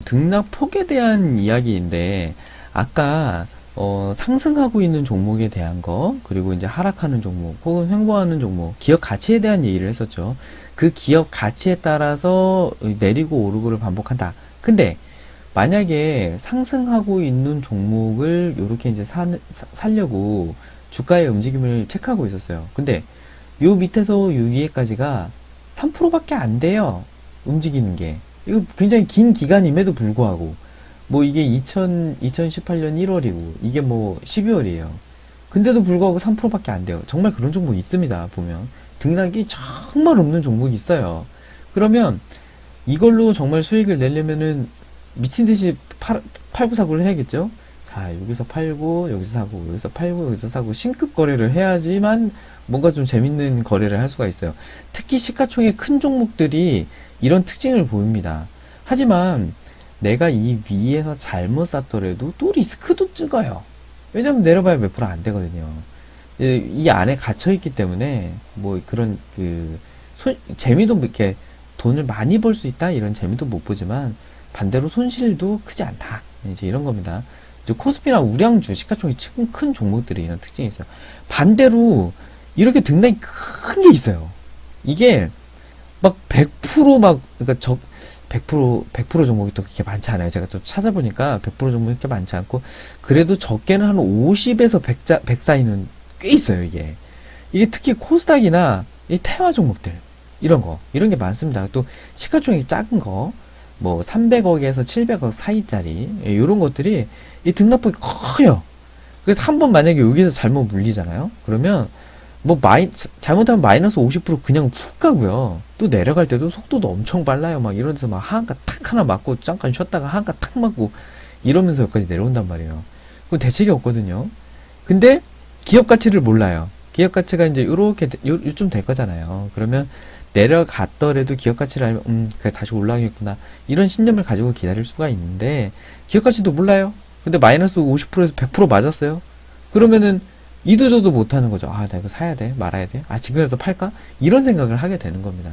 등락폭에 대한 이야기인데, 아까 상승하고 있는 종목에 대한 거, 그리고 이제 하락하는 종목, 혹은 횡보하는 종목, 기업 가치에 대한 얘기를 했었죠. 그 기업 가치에 따라서 내리고 오르고를 반복한다. 근데 만약에 상승하고 있는 종목을 이렇게 이제 살려고 주가의 움직임을 체크하고 있었어요. 근데 요 밑에서 요 위에까지가 3%밖에 안 돼요. 움직이는 게. 이거 굉장히 긴 기간임에도 불구하고, 뭐 이게 2018년 1월이고, 이게 뭐 12월이에요. 근데도 불구하고 3%밖에 안 돼요. 정말 그런 종목이 있습니다, 보면. 등락이 정말 없는 종목이 있어요. 그러면 이걸로 정말 수익을 내려면은 미친 듯이 팔고 사고를 해야겠죠? 자, 여기서 팔고, 여기서 사고, 여기서 팔고, 여기서 사고, 신급 거래를 해야지만 뭔가 좀 재밌는 거래를 할 수가 있어요. 특히 시가총액 큰 종목들이 이런 특징을 보입니다. 하지만 내가 이 위에서 잘못 샀더라도 또 리스크도 찍어요. 왜냐면 내려봐야 몇 프로 안 되거든요. 이 안에 갇혀있기 때문에 뭐 그런 재미도 이렇게 돈을 많이 벌 수 있다 이런 재미도 못 보지만 반대로 손실도 크지 않다. 이제 이런 겁니다. 이제 코스피나 우량주, 시가총액 큰 종목들이 이런 특징이 있어요. 반대로 이렇게 등락이 큰 게 있어요. 이게 막 100% 그러니까 100% 종목이 또 그렇게 많지 않아요. 제가 또 찾아보니까 100% 종목이 그렇게 많지 않고, 그래도 적게는 한 50에서 100 사이는 꽤 있어요, 이게. 이게 특히 코스닥이나 이 테마 종목들, 이런 게 많습니다. 또 시가총액이 작은 거, 뭐 300억에서 700억 사이짜리, 이런 것들이 이 등락폭이 커요. 그래서 한번 만약에 여기서 잘못 물리잖아요? 그러면 뭐 잘못하면 마이너스 50% 그냥 훅 가고요. 또 내려갈 때도 속도도 엄청 빨라요. 막 이런 데서 막 하한가 탁 하나 맞고 잠깐 쉬었다가 하한가 탁 맞고 이러면서 여기까지 내려온단 말이에요. 그건 대책이 없거든요. 근데 기업 가치를 몰라요. 기업 가치가 이제 요렇게 요쯤 될 거잖아요. 그러면 내려갔더라도 기업 가치를 알면 그래 다시 올라가겠구나, 이런 신념을 가지고 기다릴 수가 있는데, 기업 가치도 몰라요. 근데 마이너스 50%에서 100% 맞았어요. 그러면은 이도저도 못하는 거죠. 아, 나 이거 사야 돼? 말아야 돼? 아, 지금이라도 팔까? 이런 생각을 하게 되는 겁니다.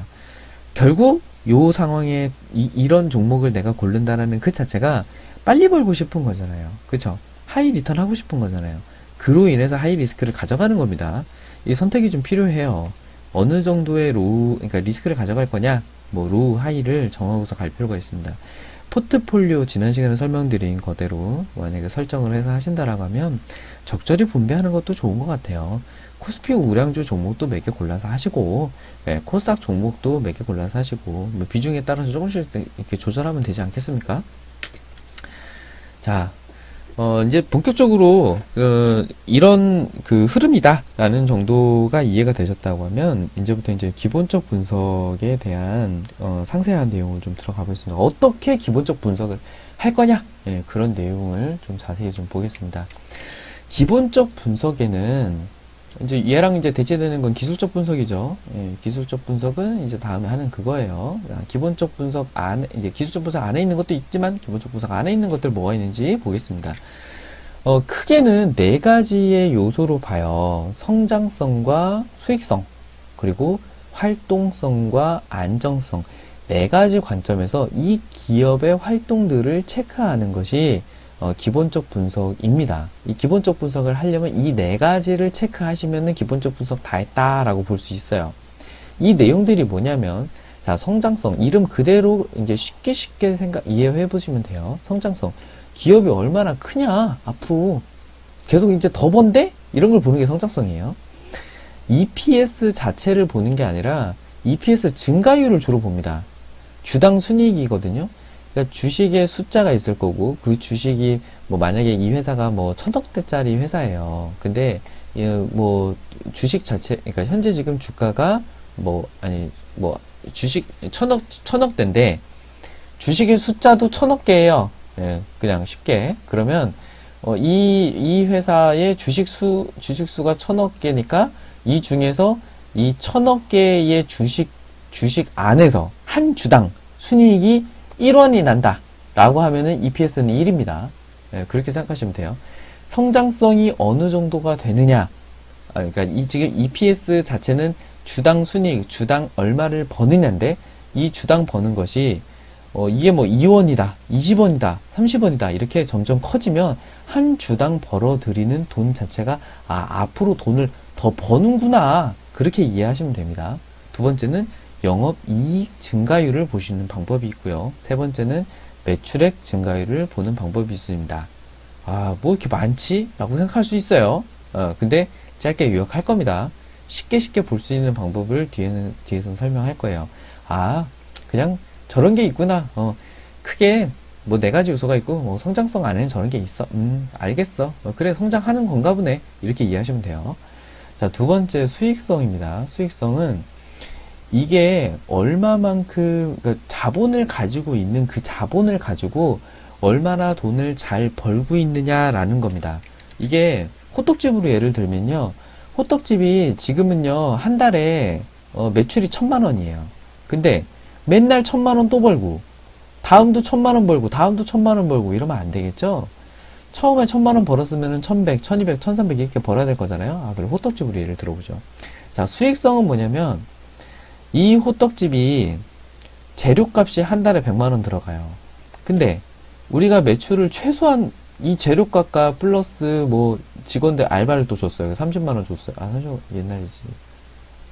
결국 요 상황에 이런 종목을 내가 고른다라는 그 자체가 빨리 벌고 싶은 거잖아요. 그쵸? 하이 리턴 하고 싶은 거잖아요. 그로 인해서 하이 리스크를 가져가는 겁니다. 이 선택이 좀 필요해요. 어느 정도의 그러니까 리스크를 가져갈 거냐, 뭐 로우, 하이를 정하고서 갈 필요가 있습니다. 포트폴리오 지난 시간에 설명드린 거대로 만약에 설정을 해서 하신다라고 하면 적절히 분배하는 것도 좋은 것 같아요. 코스피 우량주 종목도 몇 개 골라서 하시고, 코스닥 종목도 몇 개 골라서 하시고, 뭐 비중에 따라서 조금씩 이렇게 조절하면 되지 않겠습니까? 자, 이제 본격적으로 이런 흐름이다라는 정도가 이해가 되셨다고 하면 이제부터 이제 기본적 분석에 대한 상세한 내용을 좀 들어가 보겠습니다. 어떻게 기본적 분석을 할 거냐? 예, 그런 내용을 좀 자세히 좀 보겠습니다. 기본적 분석에는 이제 얘랑 이제 대체되는 건 기술적 분석이죠. 예, 기술적 분석은 이제 다음에 하는 그거예요. 기본적 분석 안에, 이제 기술적 분석 안에 있는 것도 있지만 기본적 분석 안에 있는 것들 뭐가 있는지 보겠습니다. 크게는 네 가지의 요소로 봐요. 성장성과 수익성, 그리고 활동성과 안정성. 네 가지 관점에서 이 기업의 활동들을 체크하는 것이 기본적 분석입니다. 이 기본적 분석을 하려면 이 네 가지를 체크하시면은 기본적 분석 다 했다라고 볼 수 있어요. 이 내용들이 뭐냐면, 자, 성장성. 이름 그대로 이제 쉽게 이해해 보시면 돼요. 성장성. 기업이 얼마나 크냐, 앞으로. 계속 이제 더 번대? 이런 걸 보는 게 성장성이에요. EPS 자체를 보는 게 아니라 EPS 증가율을 주로 봅니다. 주당 순이익이거든요. 그러니까 주식의 숫자가 있을 거고, 그 주식이 뭐 만약에 이 회사가 뭐 1000억대짜리 회사예요. 근데 뭐 주식 자체, 그러니까 현재 지금 주가가 주식 1000억대인데 주식의 숫자도 1000억 개예요. 예, 그냥 쉽게. 그러면 이 회사의 주식수가 1000억 개니까 이 중에서 이 1000억 개의 주식 안에서 한 주당 순이익이 1원이 난다 라고 하면은 EPS는 1입니다. 예, 그렇게 생각하시면 돼요. 성장성이 어느 정도가 되느냐, 그러니까 지금 EPS 자체는 주당 순이익, 주당 얼마를 버느냐인데, 이 주당 버는 것이 이게 뭐 2원이다, 20원이다, 30원이다 이렇게 점점 커지면 한 주당 벌어들이는 돈 자체가 앞으로 돈을 더 버는구나 그렇게 이해하시면 됩니다. 두 번째는 영업이익 증가율을 보시는 방법이 있고요. 세 번째는 매출액 증가율을 보는 방법이 있습니다. 뭐 이렇게 많지? 라고 생각할 수 있어요. 근데 짧게 요약할 겁니다. 쉽게 볼 수 있는 방법을 뒤에서 설명할 거예요. 그냥 저런 게 있구나. 크게 뭐 4가지 요소가 있고 뭐 성장성 안에는 저런 게 있어. 알겠어. 그래 성장하는 건가 보네. 이렇게 이해하시면 돼요. 자, 두 번째 수익성입니다. 수익성은 이게 얼마만큼 그러니까 자본을 가지고 있는 그 자본을 가지고 얼마나 돈을 잘 벌고 있느냐라는 겁니다. 이게 호떡집으로 예를 들면요. 호떡집이 지금은요 한 달에 매출이 1,000,000원이에요. 근데 맨날 1,000,000원 또 벌고 다음도 1,000,000원 벌고 다음도 1,000,000원 벌고 이러면 안 되겠죠? 처음에 1,000,000원 벌었으면 1,100, 1,200, 1,300 이렇게 벌어야 될 거잖아요. 그럼 호떡집으로 예를 들어보죠. 자, 수익성은 뭐냐면 이 호떡집이 재료값이 한 달에 100만원 들어가요. 근데 우리가 매출을 최소한 이 재료값과 플러스 뭐 직원들 알바를 또 줬어요. 30만원 줬어요. 사실 옛날이지.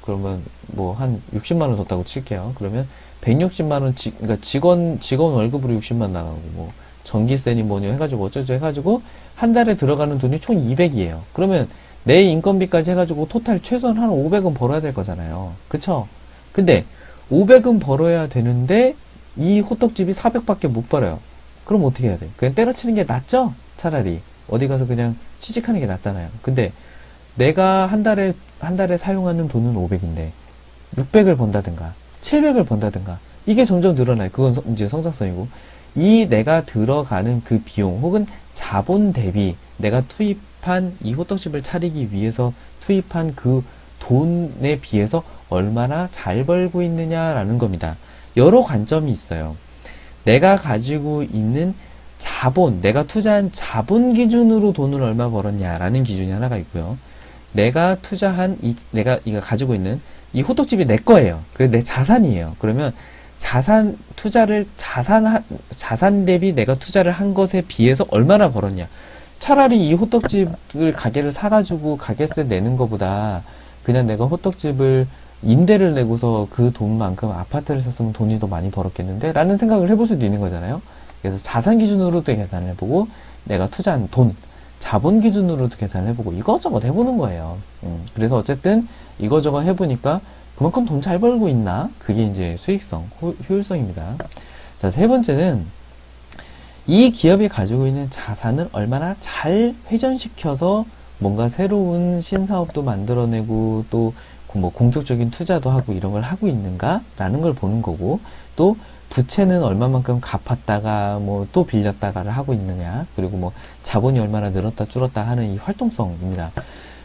그러면 뭐 한 60만원 줬다고 칠게요. 그러면 160만원 그러니까 직원 월급으로 60만 나가고 뭐 전기세니 뭐니 해가지고 어쩌죠 해가지고 한 달에 들어가는 돈이 총 200이에요. 그러면 내 인건비까지 해가지고 토탈 최소한 한 500은 벌어야 될 거잖아요. 그쵸? 근데 500은 벌어야 되는데 이 호떡집이 400밖에 못 벌어요. 그럼 어떻게 해야 돼? 그냥 때려치는 게 낫죠? 차라리 어디 가서 그냥 취직하는 게 낫잖아요. 근데 내가 한 달에 사용하는 돈은 500인데 600을 번다든가 700을 번다든가 이게 점점 늘어나요. 그건 이제 성장성이고 이 내가 들어가는 그 비용 혹은 자본 대비 내가 투입한 이 호떡집을 차리기 위해서 투입한 그 돈에 비해서 얼마나 잘 벌고 있느냐라는 겁니다. 여러 관점이 있어요. 내가 가지고 있는 자본, 내가 투자한 자본 기준으로 돈을 얼마 벌었냐라는 기준이 하나가 있고요. 내가 투자한 내가 이거 가지고 있는 이 호떡집이 내 거예요. 그래서 내 자산이에요. 그러면 자산 대비 내가 투자를 한 것에 비해서 얼마나 벌었냐. 차라리 이 호떡집을 가게를 사가지고 가게세 내는 것보다 그냥 내가 호떡집을 임대를 내고서 그 돈만큼 아파트를 샀으면 돈이 더 많이 벌었겠는데? 라는 생각을 해볼 수도 있는 거잖아요. 그래서 자산 기준으로도 계산을 해보고 내가 투자한 돈, 자본 기준으로도 계산을 해보고 이것저것 해보는 거예요. 그래서 어쨌든 이거저거 해보니까 그만큼 돈 잘 벌고 있나? 그게 이제 수익성, 효율성입니다. 자, 세 번째는 이 기업이 가지고 있는 자산을 얼마나 잘 회전시켜서 뭔가 새로운 신사업도 만들어내고 또 뭐 공격적인 투자도 하고 이런 걸 하고 있는가라는 걸 보는 거고 또 부채는 얼마만큼 갚았다가 뭐 또 빌렸다가를 하고 있느냐 그리고 뭐 자본이 얼마나 늘었다 줄었다 하는 이 활동성입니다.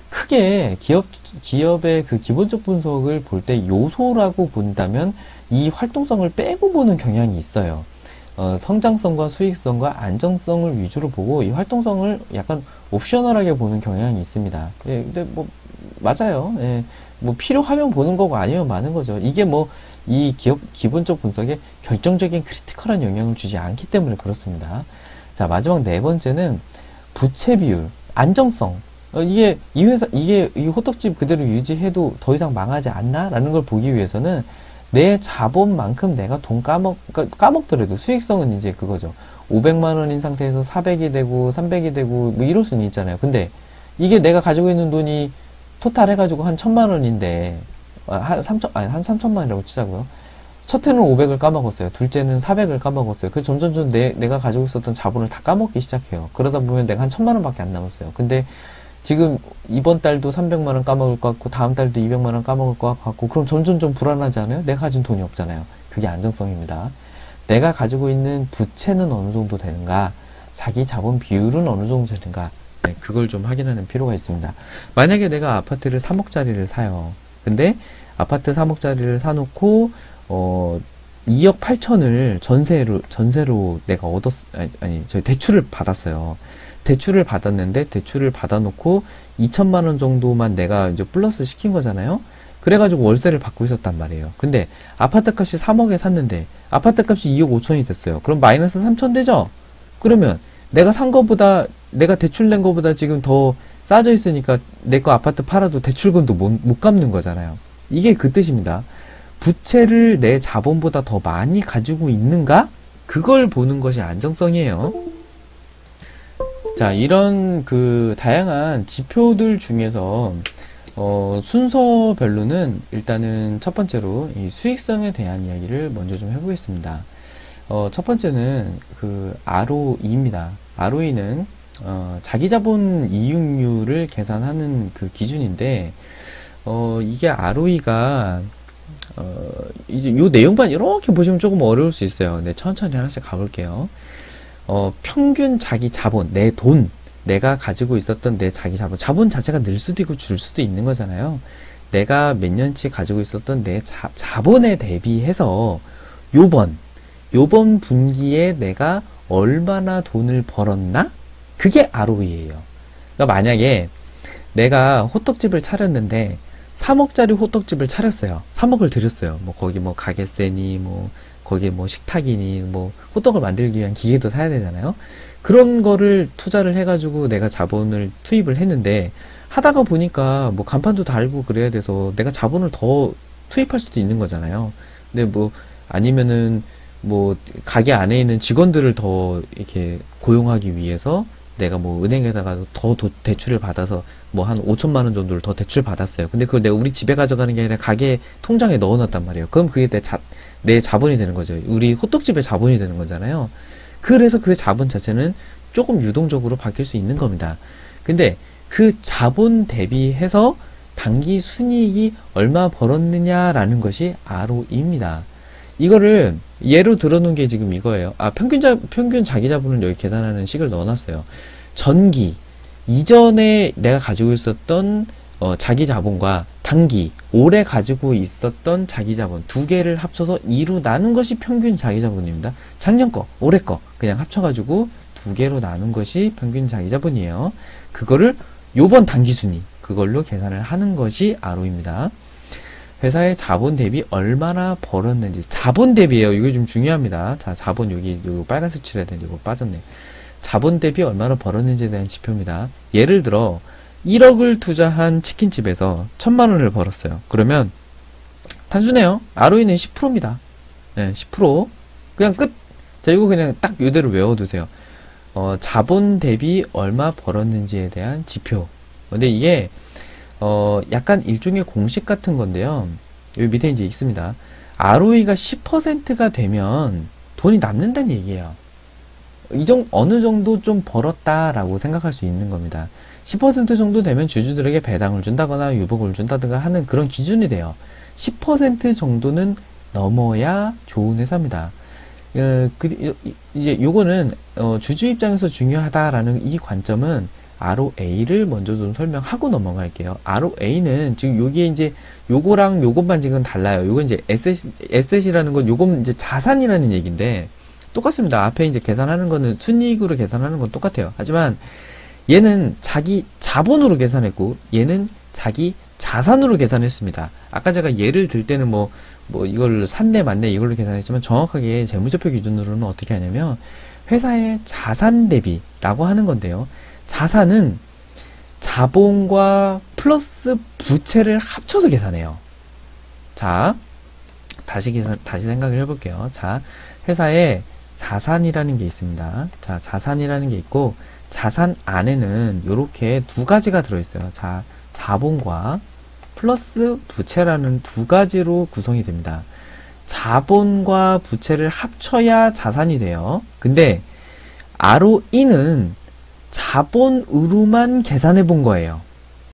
크게 기업의 그 기본적 분석을 볼 때 요소라고 본다면 이 활동성을 빼고 보는 경향이 있어요. 성장성과 수익성과 안정성을 위주로 보고 이 활동성을 약간 옵셔널하게 보는 경향이 있습니다. 예, 근데 뭐 맞아요. 예, 뭐 필요하면 보는 거고 아니면 마는 거죠. 이게 뭐 이 기업 기본적 분석에 결정적인 크리티컬한 영향을 주지 않기 때문에 그렇습니다. 자, 마지막 네 번째는 부채 비율, 안정성. 이게 이 호떡집 그대로 유지해도 더 이상 망하지 않나라는 걸 보기 위해서는 내 자본만큼 내가 돈 까먹더라도 수익성은 이제 그거죠. 500만 원인 상태에서 400이 되고 300이 되고 뭐 이럴 수는 있잖아요. 근데 이게 내가 가지고 있는 돈이 토탈 해가지고 한 1,000만 원인데 한 3,000만 원이라고 치자고요. 첫 해는 500을 까먹었어요. 둘째는 400을 까먹었어요. 그래서 점점 내가 가지고 있었던 자본을 다 까먹기 시작해요. 그러다 보면 내가 한 1,000만 원밖에 안 남았어요. 근데 지금 이번 달도 300만 원 까먹을 것 같고 다음 달도 200만 원 까먹을 것 같고 그럼 점점 좀 불안하지 않아요? 내가 가진 돈이 없잖아요. 그게 안정성입니다. 내가 가지고 있는 부채는 어느 정도 되는가? 자기 자본 비율은 어느 정도 되는가? 네, 그걸 좀 확인하는 필요가 있습니다. 만약에 내가 아파트를 3억짜리를 사요. 근데 아파트 3억짜리를 사놓고 2억 8천을 전세로 내가 저희 대출을 받았어요. 대출을 받았는데 대출을 받아놓고 2천만 원 정도만 내가 이제 플러스 시킨 거잖아요. 그래가지고 월세를 받고 있었단 말이에요. 근데 아파트 값이 3억에 샀는데 아파트 값이 2억 5천이 됐어요. 그럼 마이너스 3천 되죠? 그러면 내가 산 거보다, 내가 대출 낸 거보다 지금 더 싸져 있으니까 내 거 아파트 팔아도 대출금도 못 갚는 거잖아요. 이게 그 뜻입니다. 부채를 내 자본보다 더 많이 가지고 있는가? 그걸 보는 것이 안정성이에요. 자, 이런 그 다양한 지표들 중에서 순서별로는 일단은 첫 번째로 이 수익성에 대한 이야기를 먼저 좀 해보겠습니다. 첫 번째는 그 ROE입니다. ROE는 자기 자본 이익률을 계산하는 그 기준인데, 이게 ROE가 이제 요 내용만 이렇게 보시면 조금 어려울 수 있어요. 근데 천천히 하나씩 가볼게요. 평균 자기 자본, 내 돈, 내가 가지고 있었던 내 자기 자본, 자본 자체가 늘 수도 있고 줄 수도 있는 거잖아요. 내가 몇 년치 가지고 있었던 내 자본에 대비해서 요번 분기에 내가 얼마나 돈을 벌었나? 그게 ROE예요. 그러니까 만약에 내가 호떡집을 차렸는데 3억짜리 호떡집을 차렸어요. 3억을 들였어요. 뭐 거기 뭐 가게세니 뭐 거기 뭐 식탁이니 뭐 호떡을 만들기 위한 기계도 사야 되잖아요. 그런 거를 투자를 해가지고 내가 자본을 투입을 했는데 하다가 보니까 뭐 간판도 달고 그래야 돼서 내가 자본을 더 투입할 수도 있는 거잖아요. 근데 뭐 아니면은 뭐 가게 안에 있는 직원들을 더 이렇게 고용하기 위해서 내가 뭐 은행에다가 더 대출을 받아서 뭐 한 5천만 원 정도를 더 대출 받았어요. 근데 그걸 내가 우리 집에 가져가는 게 아니라 가게 통장에 넣어놨단 말이에요. 그럼 그게 내 자본이 되는 거죠. 우리 호떡집의 자본이 되는 거잖아요. 그래서 그 자본 자체는 조금 유동적으로 바뀔 수 있는 겁니다. 근데 그 자본 대비해서 단기 순이익이 얼마 벌었느냐라는 것이 ROE입니다. 이거를 예로 들어놓은 게 지금 이거예요. 평균 자기 자본을 여기 계산하는 식을 넣어놨어요. 전기, 이전에 내가 가지고 있었던 자기 자본과 단기, 올해 가지고 있었던 자기 자본 두 개를 합쳐서 2로 나눈 것이 평균 자기 자본입니다. 작년 거, 올해 거 그냥 합쳐가지고 두 개로 나눈 것이 평균 자기 자본이에요. 그거를 요번 단기 순위 그걸로 계산을 하는 것이 ROE입니다. 회사의 자본 대비 얼마나 벌었는지, 자본 대비예요. 이거 좀 중요합니다. 자, 자본 여기 빨간색 칠해야 되는데 이거 빠졌네. 자본 대비 얼마나 벌었는지에 대한 지표입니다. 예를 들어 1억을 투자한 치킨집에서 1,000만 원을 벌었어요. 그러면 단순해요. ROE는 10%입니다. 네, 10%. 그냥 끝. 자, 이거 그냥 딱 이대로 외워두세요. 자본 대비 얼마 벌었는지에 대한 지표. 근데 이게 약간 일종의 공식 같은 건데요. 여기 밑에 이제 있습니다. ROE가 10%가 되면 돈이 남는다는 얘기예요. 어느 정도 좀 벌었다라고 생각할 수 있는 겁니다. 10% 정도 되면 주주들에게 배당을 준다거나 유복을 준다든가 하는 그런 기준이 돼요. 10% 정도는 넘어야 좋은 회사입니다. 이제 요거는 주주 입장에서 중요하다라는 이 관점은 ROA를 먼저 좀 설명하고 넘어갈게요. ROA는 지금 여기에 이제 요거랑 요것만 지금 달라요. 요건 이제 에셋이라는 건 요건 이제 자산이라는 얘기인데 똑같습니다. 앞에 이제 계산하는 거는 순이익으로 계산하는 건 똑같아요. 하지만 얘는 자기 자본으로 계산했고 얘는 자기 자산으로 계산했습니다. 아까 제가 예를 들 때는 뭐 이걸 샀네 맞네 이걸로 계산했지만 정확하게 재무제표 기준으로는 어떻게 하냐면 회사의 자산 대비라고 하는 건데요. 자산은 자본과 플러스 부채를 합쳐서 계산해요. 자, 다시 생각을 해볼게요. 자, 회사에 자산이라는 게 있습니다. 자, 자산이라는 게 있고 자산 안에는 이렇게 두 가지가 들어있어요. 자, 자본과 플러스 부채라는 두 가지로 구성이 됩니다. 자본과 부채를 합쳐야 자산이 돼요. 근데 ROE는 자본으로만 계산해 본 거예요.